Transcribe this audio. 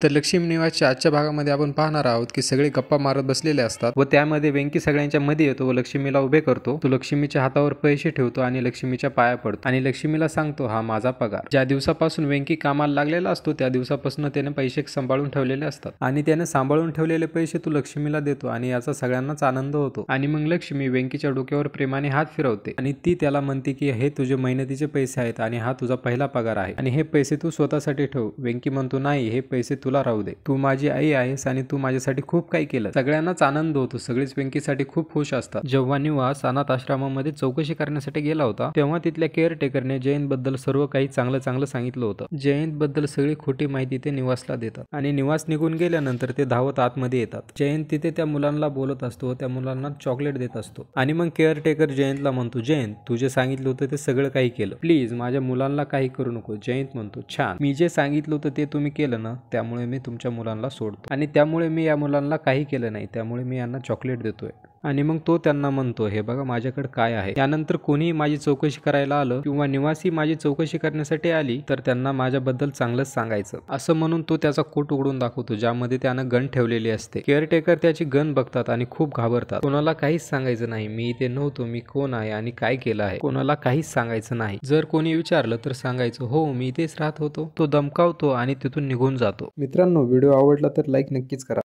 तर लक्ष्मी निवासच्या आजच्या भागामध्ये आपण पाहणार आहोत की सगळे गप्पा मारत बसलेले असतात व त्यामध्ये वेंकी सगळ्यांच्या मध्ये येतो व लक्ष्मीला उभे करतो. तो लक्ष्मीच्या हातावर पैसे ठेवतो आणि लक्ष्मीच्या पाया पडतो आणि लक्ष्मीला सांगतो हा माझा पगार. ज्या दिवसापासून वेंकी कामाला लागलेला असतो त्या दिवसापासून त्याने पैसे सांभाळून ठेवलेले असतात आणि त्याने सांभाळून ठेवलेले पैसे तो लक्ष्मीला देतो आणि याचा सगळ्यांनाच आनंद होतो. आणि मग लक्ष्मी वेंकीच्या डोक्यावर प्रेमाने हात फिरवते आणि ती त्याला म्हणते की हे तुझे मेहनतीचे पैसे आहेत आणि हा तुझा पहिला पगार आहे आणि हे पैसे तू स्वतःसाठी ठेव. वेंकी म्हणतो नाही, हे पैसे तुला राहू दे, तू माझी आई आहेस आणि तू माझ्यासाठी खूप काही केलं. सगळ्यांनाच आनंद होतो, सगळेच वेंकीसाठी खूप खुश असतात. जेव्हा निवास अनाथ आश्रमामध्ये चौकशी करण्यासाठी गेला होता तेव्हा तिथल्या केअरटेकरने जयंत बद्दल सर्व काही चांगलं सांगितलं होतं. जयंत बद्दल सगळी खोटी माहिती ते निवासला देतात आणि निवास निघून गेल्यानंतर ते धावत आतमध्ये येतात. जयंत तिथे त्या मुलांना बोलत असतो, त्या मुलांना चॉकलेट देत असतो आणि मग केअरटेकर जयंतला म्हणतो जयंत तू जे सांगितलं होतं ते सगळं काही केलं, प्लीज माझ्या मुलांना काही करू नको. जयंत म्हणतो छान, मी जे सांगितलं होतं ते तुम्ही केलं ना, त्यामुळे मी तुमच्या मुलांना सोडतो आणि त्यामुळे मी या मुलांना काही केलं नाही, त्यामुळे मी यांना चॉकलेट देतोय. आणि मग तो त्यांना म्हणतो हे बघा माझ्याकडे काय आहे. त्यानंतर कोणी माझी चौकशी करायला आलं किंवा निवासी माझी चौकशी करण्यासाठी आली तर त्यांना माझ्याबद्दल चांगलंच सांगायचं, असं म्हणून तो त्याचा कोट उघडून दाखवतो ज्यामध्ये त्यानं गन ठेवलेली असते. केअरटेकर त्याची गन बघतात आणि खूप घाबरतात. कोणाला काहीच सांगायचं नाही, मी इथे नव्हतो, मी कोण आहे आणि काय केलं आहे, कोणाला काहीच सांगायचं नाही. जर कोणी विचारलं तर सांगायचं हो मी इथेच राहत होतो. तो धमकावतो आणि तिथून निघून जातो. मित्रांनो, व्हिडिओ आवडला तर लाईक नक्कीच करा.